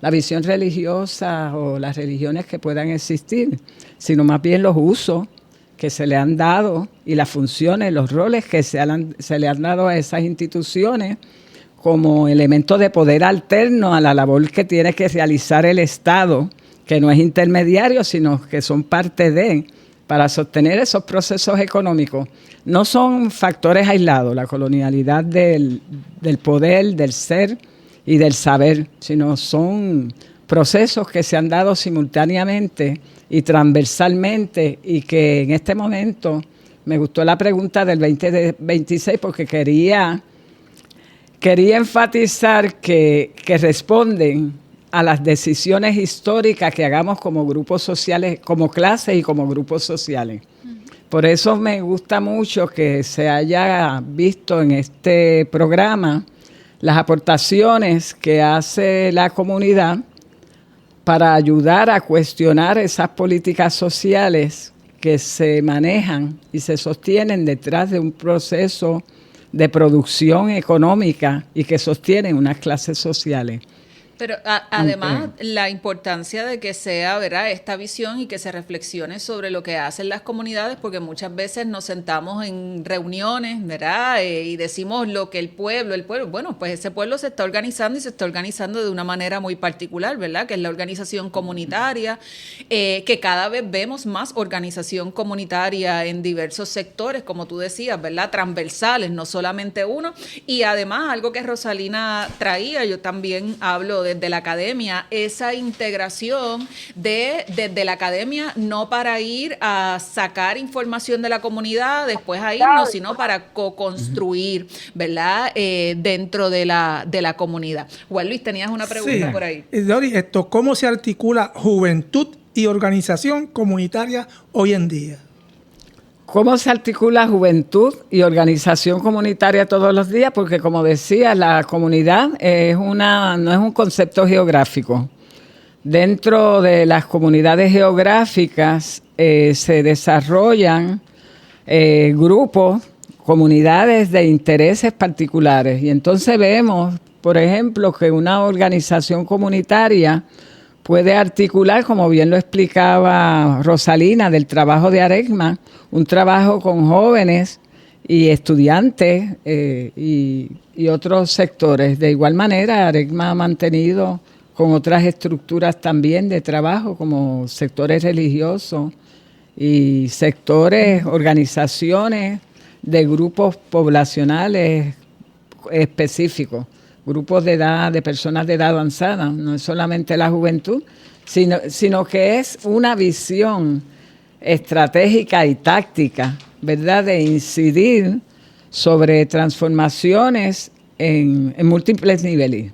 la visión religiosa o las religiones que puedan existir, sino más bien los usos que se le han dado y las funciones, los roles que se le han dado a esas instituciones como elemento de poder alterno a la labor que tiene que realizar el Estado, que no es intermediario, sino que son parte para sostener esos procesos económicos. No son factores aislados, la colonialidad del poder, del ser y del saber, sino son procesos que se han dado simultáneamente y transversalmente, y que en este momento me gustó la pregunta del 2026 porque quería enfatizar que responden a las decisiones históricas que hagamos como grupos sociales, como clases y como grupos sociales. Por eso me gusta mucho que se haya visto en este programa las aportaciones que hace la comunidad para ayudar a cuestionar esas políticas sociales que se manejan y se sostienen detrás de un proceso de producción económica y que sostienen unas clases sociales. Pero además, la importancia de que sea, ¿verdad?, esta visión y que se reflexione sobre lo que hacen las comunidades, porque muchas veces nos sentamos en reuniones, ¿verdad?, y decimos lo que el pueblo, bueno, pues ese pueblo se está organizando y se está organizando de una manera muy particular, ¿verdad?, que es la organización comunitaria, que cada vez vemos más organización comunitaria en diversos sectores, como tú decías, ¿verdad?, transversales, no solamente uno, y además algo que Rosalina traía, yo también hablo desde la academia, esa integración desde la academia, no para ir a sacar información de la comunidad, después a irnos, sino para co-construir, ¿verdad?, dentro de la comunidad. Juan Luis, tenías una pregunta por ahí. Dori, ¿cómo se articula juventud y organización comunitaria hoy en día? ¿Cómo se articula juventud y organización comunitaria todos los días? Porque, como decía, la comunidad no es un concepto geográfico. Dentro de las comunidades geográficas se desarrollan grupos, comunidades de intereses particulares. Y entonces vemos, por ejemplo, que una organización comunitaria puede articular, como bien lo explicaba Rosalina, del trabajo de ARECMA, un trabajo con jóvenes y estudiantes y otros sectores. De igual manera, ARECMA ha mantenido con otras estructuras también de trabajo, como sectores religiosos y sectores, organizaciones de grupos poblacionales específicos. Grupos de edad, de personas de edad avanzada, no es solamente la juventud, sino que es una visión estratégica y táctica, ¿verdad?, de incidir sobre transformaciones en múltiples niveles,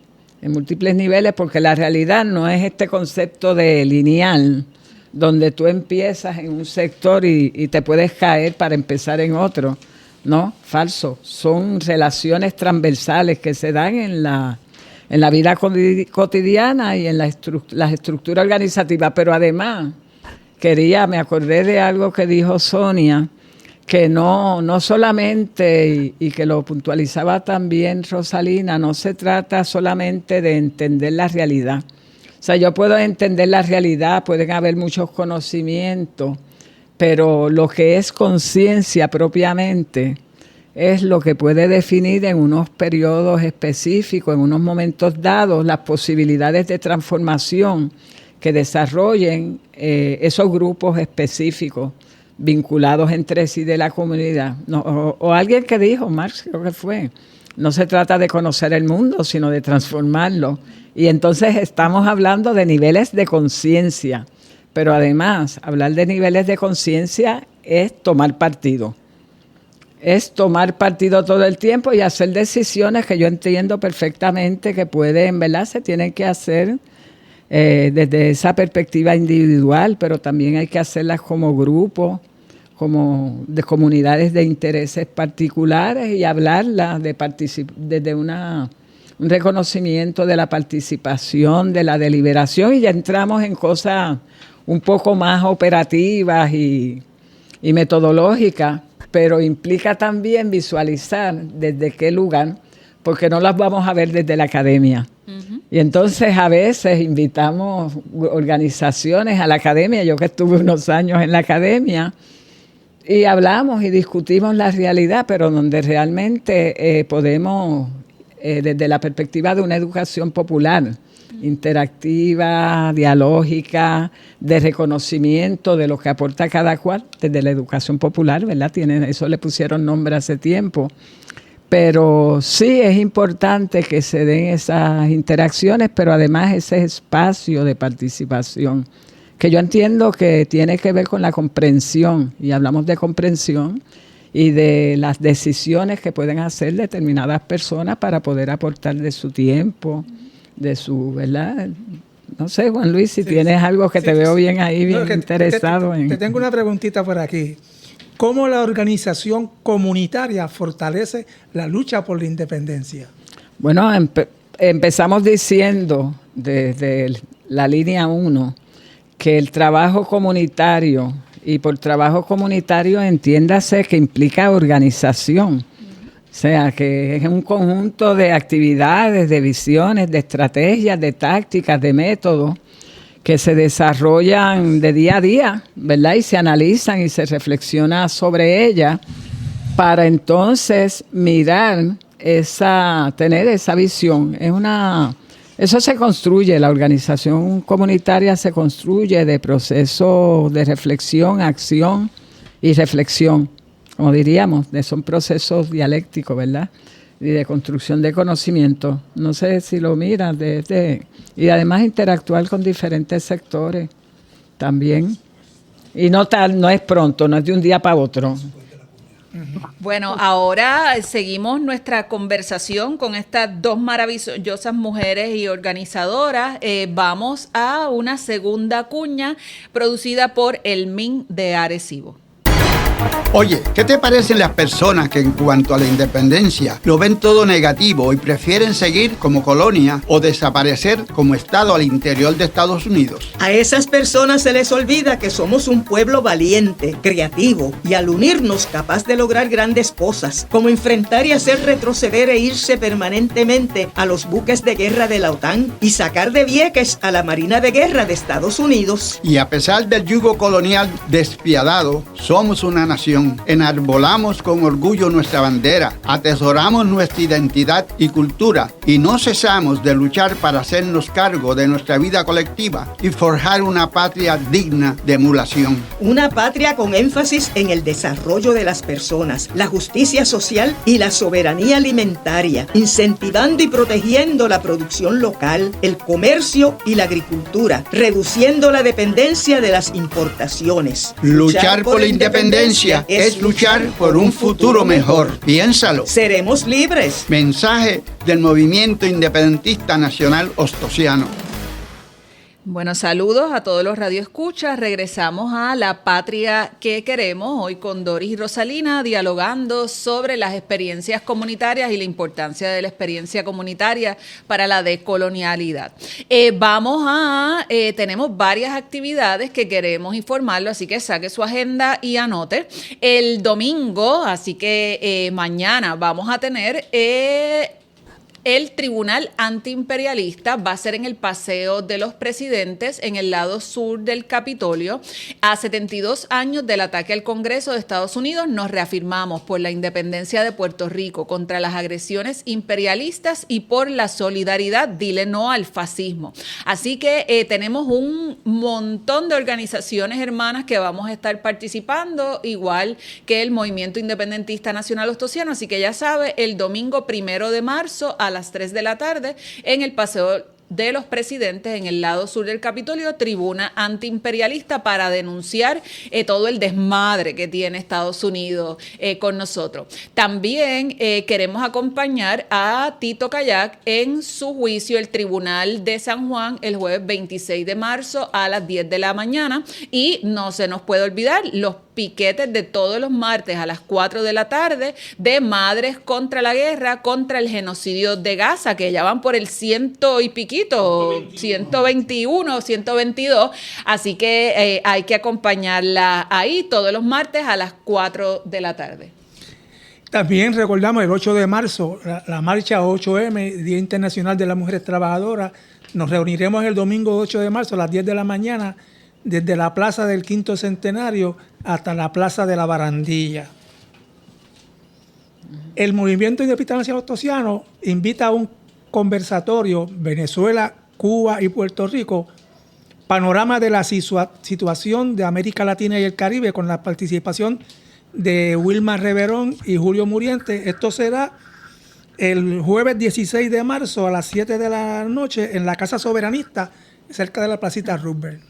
porque la realidad no es este concepto de lineal, donde tú empiezas en un sector y te puedes caer para empezar en otro. No, falso. Son relaciones transversales que se dan en la vida cotidiana y en las estructuras organizativas. Pero además, me acordé de algo que dijo Sonia, que no solamente, y que lo puntualizaba también Rosalina, no se trata solamente de entender la realidad. O sea, yo puedo entender la realidad, pueden haber muchos conocimientos, pero lo que es conciencia propiamente es lo que puede definir en unos periodos específicos, en unos momentos dados, las posibilidades de transformación que desarrollen esos grupos específicos vinculados entre sí de la comunidad. O alguien que dijo, Marx creo que fue, no se trata de conocer el mundo, sino de transformarlo. Y entonces estamos hablando de niveles de conciencia. Pero además, hablar de niveles de conciencia es tomar partido. Es tomar partido todo el tiempo y hacer decisiones que yo entiendo perfectamente que pueden, ¿verdad?, se tienen que hacer desde esa perspectiva individual, pero también hay que hacerlas como grupo, como de comunidades de intereses particulares y hablarlas desde un reconocimiento de la participación, de la deliberación, y ya entramos en cosas un poco más operativas y metodológicas, pero implica también visualizar desde qué lugar, porque no las vamos a ver desde la academia. Uh-huh. Y entonces a veces invitamos organizaciones a la academia, yo que estuve unos años en la academia, y hablamos y discutimos la realidad, pero donde realmente podemos, desde la perspectiva de una educación popular, interactiva, dialógica, de reconocimiento de lo que aporta cada cual, desde la educación popular, ¿verdad? Eso le pusieron nombre hace tiempo. Pero sí es importante que se den esas interacciones, pero además ese espacio de participación, que yo entiendo que tiene que ver con la comprensión, y hablamos de comprensión y de las decisiones que pueden hacer determinadas personas para poder aportar de su tiempo, de su, ¿verdad? No sé, Juan Luis, si tienes algo que te veo bien ahí, bien interesado en... Te tengo una preguntita por aquí. ¿Cómo la organización comunitaria fortalece la lucha por la independencia? Bueno, empezamos diciendo desde la línea 1 que el trabajo comunitario, y por trabajo comunitario entiéndase que implica organización, o sea, que es un conjunto de actividades, de visiones, de estrategias, de tácticas, de métodos que se desarrollan de día a día, ¿verdad? Y se analizan y se reflexiona sobre ellas para entonces mirar tener esa visión. Eso se construye, la organización comunitaria se construye de procesos de reflexión, acción y reflexión, como diríamos, son procesos dialécticos, ¿verdad? Y de construcción de conocimiento. No sé si lo miras y además interactuar con diferentes sectores también. Y no es pronto, no es de un día para otro. Bueno, ahora seguimos nuestra conversación con estas dos maravillosas mujeres y organizadoras. Vamos a una segunda cuña producida por el MIN de Arecibo. Oye, ¿qué te parecen las personas que en cuanto a la independencia lo ven todo negativo y prefieren seguir como colonia o desaparecer como estado al interior de Estados Unidos? A esas personas se les olvida que somos un pueblo valiente, creativo y al unirnos capaz de lograr grandes cosas, como enfrentar y hacer retroceder e irse permanentemente a los buques de guerra de la OTAN y sacar de Vieques a la Marina de Guerra de Estados Unidos. Y a pesar del yugo colonial despiadado, somos una nación. Enarbolamos con orgullo nuestra bandera, atesoramos nuestra identidad y cultura y no cesamos de luchar para hacernos cargo de nuestra vida colectiva y forjar una patria digna de emulación. Una patria con énfasis en el desarrollo de las personas, la justicia social y la soberanía alimentaria, incentivando y protegiendo la producción local, el comercio y la agricultura, reduciendo la dependencia de las importaciones. Luchar por la independencia es luchar por un futuro mejor. Piénsalo. Seremos libres. Mensaje del Movimiento Independentista Nacional Ostosiano. Bueno, saludos a todos los radioescuchas. Regresamos a La Patria que Queremos, hoy con Doris y Rosalina, dialogando sobre las experiencias comunitarias y la importancia de la experiencia comunitaria para la decolonialidad. Tenemos varias actividades que queremos informarlo, así que saque su agenda y anote. El domingo, así que mañana vamos a tener... el Tribunal Antiimperialista va a ser en el Paseo de los Presidentes, en el lado sur del Capitolio. A 72 años del ataque al Congreso de Estados Unidos, nos reafirmamos por la independencia de Puerto Rico, contra las agresiones imperialistas y por la solidaridad. Dile no al fascismo. Así que tenemos un montón de organizaciones hermanas que vamos a estar participando, igual que el Movimiento Independentista Nacional Ostosiano. Así que ya sabe, el domingo 1 de marzo a las 3 de la tarde en el Paseo de los Presidentes, en el lado sur del Capitolio, tribuna antiimperialista para denunciar todo el desmadre que tiene Estados Unidos con nosotros. También queremos acompañar a Tito Kayak en su juicio, el Tribunal de San Juan, el jueves 26 de marzo a las 10 de la mañana. Y no se nos puede olvidar los piquetes de todos los martes a las 4 de la tarde de Madres contra la Guerra, contra el genocidio de Gaza, que ya van por el 100 y piquito, 121, 122. Así que hay que acompañarla ahí todos los martes a las 4 de la tarde. También recordamos el 8 de marzo, la marcha 8M, Día Internacional de las Mujeres Trabajadoras. Nos reuniremos el domingo 8 de marzo a las 10 de la mañana desde la Plaza del Quinto Centenario hasta la Plaza de la Barandilla. El Movimiento Independentista Nacional Ostosiano invita a un conversatorio Venezuela, Cuba y Puerto Rico, panorama de la situación de América Latina y el Caribe, con la participación de Wilma Reverón y Julio Muriente. Esto será el jueves 16 de marzo a las 7 de la noche en la Casa Soberanista, cerca de la Placita Roosevelt.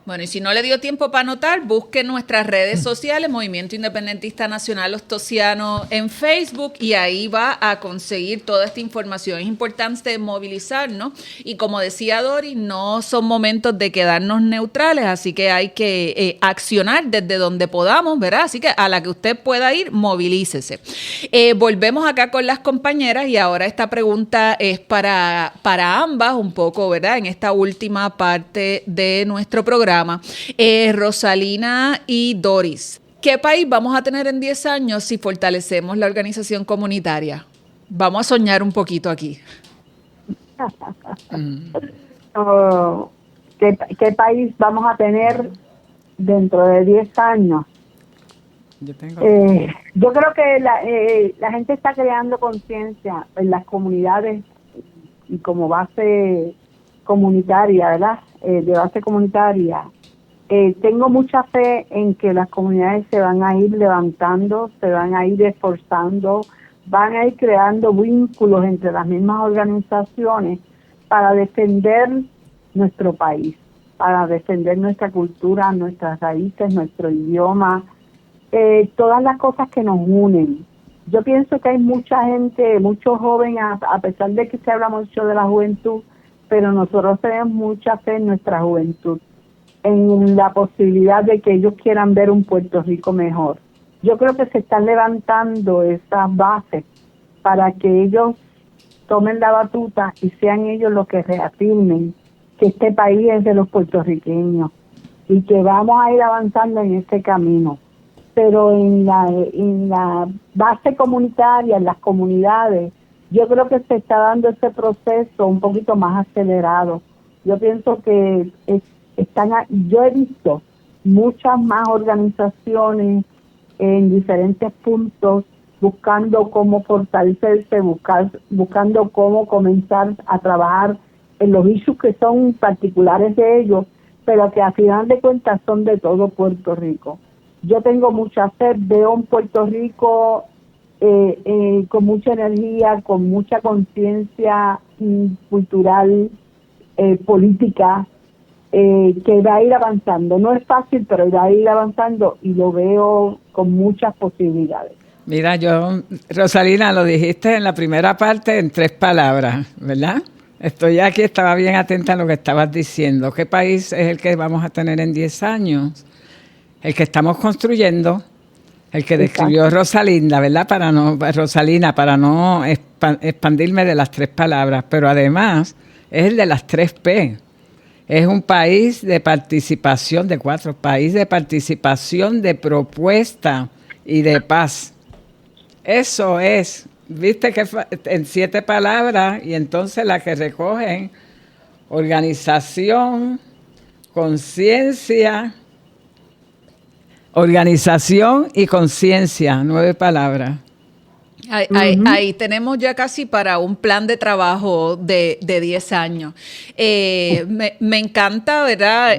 Bueno, y si no le dio tiempo para anotar, busque nuestras redes sociales, Movimiento Independentista Nacional Ostosiano en Facebook, y ahí va a conseguir toda esta información. Es importante movilizarnos y, como decía Doris, no son momentos de quedarnos neutrales, así que hay que accionar desde donde podamos, ¿verdad? Así que a la que usted pueda ir, movilícese. Volvemos acá con las compañeras y ahora esta pregunta es para ambas, un poco, ¿verdad? En esta última parte de nuestro programa. Rosalina y Doris, ¿qué país vamos a tener en 10 años si fortalecemos la organización comunitaria? Vamos a soñar un poquito aquí. ¿Qué país vamos a tener dentro de 10 años? Yo creo que la gente está creando conciencia en las comunidades y como base comunitaria, ¿verdad? De base comunitaria. Tengo mucha fe en que las comunidades se van a ir levantando, se van a ir esforzando, van a ir creando vínculos entre las mismas organizaciones para defender nuestro país, para defender nuestra cultura, nuestras raíces, nuestro idioma, todas las cosas que nos unen. Yo pienso que hay mucha gente, muchos jóvenes, a pesar de que se habla mucho de la juventud, pero nosotros tenemos mucha fe en nuestra juventud, en la posibilidad de que ellos quieran ver un Puerto Rico mejor. Yo creo que se están levantando esas bases para que ellos tomen la batuta y sean ellos los que reafirmen que este país es de los puertorriqueños y que vamos a ir avanzando en este camino. Pero en la base comunitaria, en las comunidades, yo creo que se está dando ese proceso un poquito más acelerado. Yo pienso que yo he visto muchas más organizaciones en diferentes puntos buscando cómo fortalecerse, buscando cómo comenzar a trabajar en los issues que son particulares de ellos, pero que a final de cuentas son de todo Puerto Rico. Yo tengo mucha fe, veo un Puerto Rico con mucha energía, con mucha conciencia cultural, política, que va a ir avanzando. No es fácil, pero va a ir avanzando y lo veo con muchas posibilidades. Mira, Rosalina, lo dijiste en la primera parte en 3 palabras, ¿verdad? Estoy aquí, estaba bien atenta a lo que estabas diciendo. ¿Qué país es el que vamos a tener en 10 años? El que estamos construyendo, el que describió Rosalina, ¿verdad? Rosalina, para no expandirme de las 3 palabras, pero además es el de las 3 P. Es un país de participación, de 4 países de participación, de propuesta y de paz. Eso es, viste que en 7 palabras, y entonces la que recogen: organización, conciencia, organización y conciencia, 9 palabras. Ahí tenemos ya casi para un plan de trabajo de 10 años. Me encanta, ¿verdad?,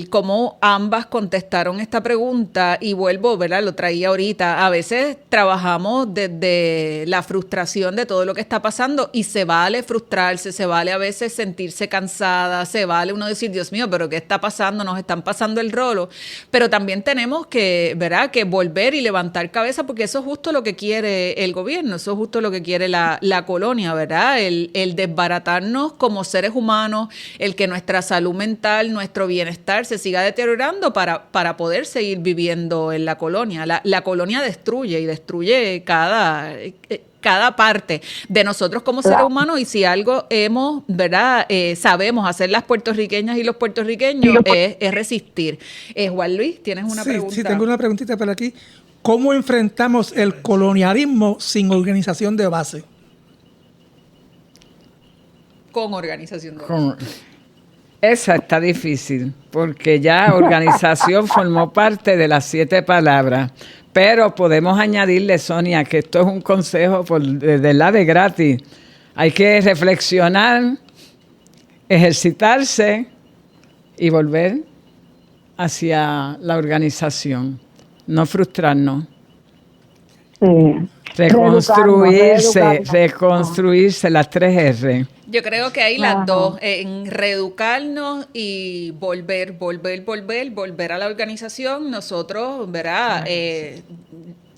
cómo ambas contestaron esta pregunta, y vuelvo, ¿verdad?, lo traía ahorita. A veces trabajamos desde la frustración de todo lo que está pasando, y se vale frustrarse, se vale a veces sentirse cansada, se vale uno decir, Dios mío, pero ¿qué está pasando? Nos están pasando el rolo. Pero también tenemos que, ¿verdad?, que volver y levantar cabeza, porque eso es justo lo que quiere el gobierno, eso es justo lo que quiere la colonia, ¿verdad? El desbaratarnos como seres humanos, el que nuestra salud mental, nuestro bienestar se siga deteriorando para poder seguir viviendo en la colonia. La colonia destruye, y destruye cada parte de nosotros como seres humanos, y si algo ¿verdad?, sabemos hacer las puertorriqueñas y los puertorriqueños es resistir. Juan Luis, ¿tienes una pregunta? Sí, tengo una preguntita por aquí. ¿Cómo enfrentamos el colonialismo sin organización de base? Con organización de base. Esa está difícil, porque ya organización formó parte de las 7 palabras. Pero podemos añadirle, Sonia, que esto es un consejo de gratis. Hay que reflexionar, ejercitarse y volver hacia la organización. No frustrarnos. Sí. Reconstruirse, las 3 R. Yo creo que hay las dos, en reeducarnos y volver a la organización. Nosotros, ¿verdad?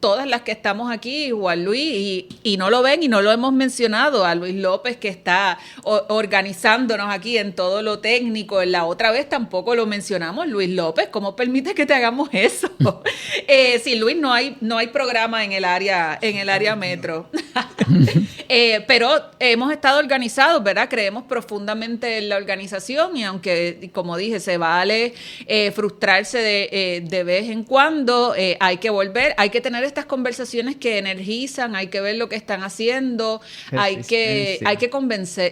Todas las que estamos aquí, Juan Luis, y no lo ven y no lo hemos mencionado, a Luis López, que está organizándonos aquí en todo lo técnico. La otra vez tampoco lo mencionamos. Luis López, ¿cómo permite que te hagamos eso? Sin Luis no hay programa en el área metro. Pero hemos estado organizados, ¿verdad? Creemos profundamente en la organización y aunque, como dije, se vale frustrarse de vez en cuando, hay que volver, hay que tener estas conversaciones que energizan, hay que ver lo que están haciendo, hay que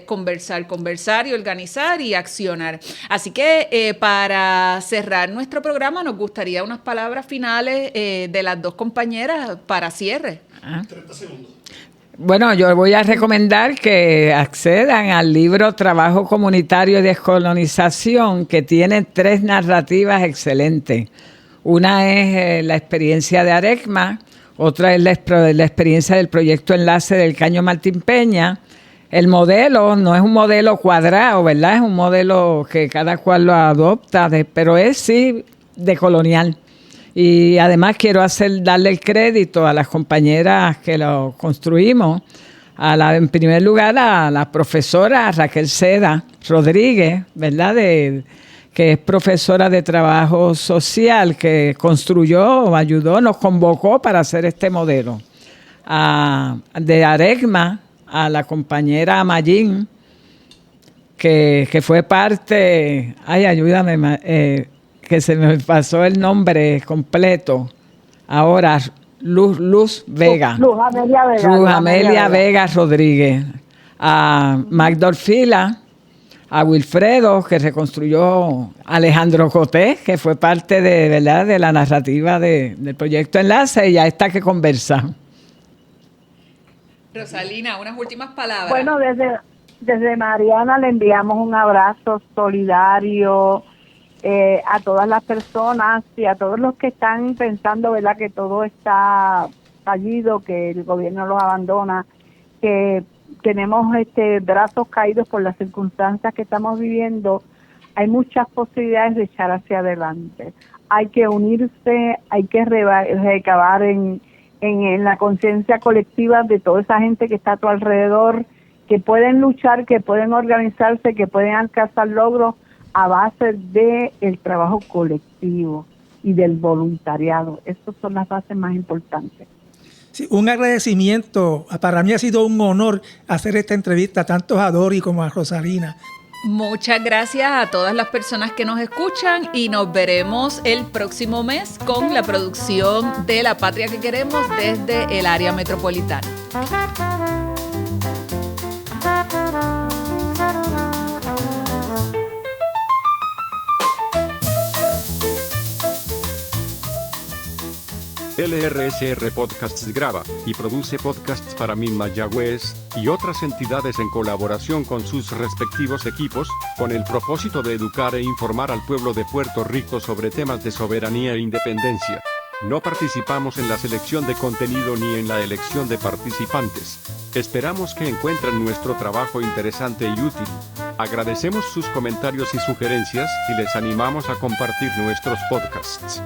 conversar y organizar y accionar. Así que para cerrar nuestro programa nos gustaría unas palabras finales de las dos compañeras para cierre. 30 segundos. Bueno, yo voy a recomendar que accedan al libro Trabajo Comunitario y Descolonización, que tiene 3 narrativas excelentes. Una es la experiencia de Arecma, otra es la experiencia del proyecto Enlace del Caño Martín Peña. El modelo no es un modelo cuadrado, ¿verdad? Es un modelo que cada cual lo adopta, pero es sí decolonial. Y además quiero darle el crédito a las compañeras que lo construimos. En primer lugar, a la profesora Raquel Seda Rodríguez, ¿verdad? Que es profesora de trabajo social, que construyó, ayudó, nos convocó para hacer este modelo. De Arecma, a la compañera Mayín, que fue parte, ayúdame, que se me pasó el nombre completo, ahora Luz Vega. Luz Amelia Vega Rodríguez. A Magdorfila, a Wilfredo, que reconstruyó, Alejandro Coté, que fue parte de la narrativa del proyecto Enlace, y a esta que conversa. Rosalina, unas últimas palabras. Bueno, desde Mariana le enviamos un abrazo solidario a todas las personas y a todos los que están pensando, ¿verdad?, que todo está fallido, que el gobierno los abandona, que tenemos brazos caídos por las circunstancias que estamos viviendo. Hay muchas posibilidades de echar hacia adelante. Hay que unirse, hay que recabar en la conciencia colectiva de toda esa gente que está a tu alrededor, que pueden luchar, que pueden organizarse, que pueden alcanzar logros a base del trabajo colectivo y del voluntariado. Estas son las bases más importantes. Sí, un agradecimiento. Para mí ha sido un honor hacer esta entrevista, tanto a Dori como a Rosalina. Muchas gracias a todas las personas que nos escuchan y nos veremos el próximo mes con la producción de La Patria que Queremos desde el área metropolitana. LRSR Podcasts graba y produce podcasts para MIN Mayagüez y otras entidades en colaboración con sus respectivos equipos, con el propósito de educar e informar al pueblo de Puerto Rico sobre temas de soberanía e independencia. No participamos en la selección de contenido ni en la elección de participantes. Esperamos que encuentren nuestro trabajo interesante y útil. Agradecemos sus comentarios y sugerencias y les animamos a compartir nuestros podcasts.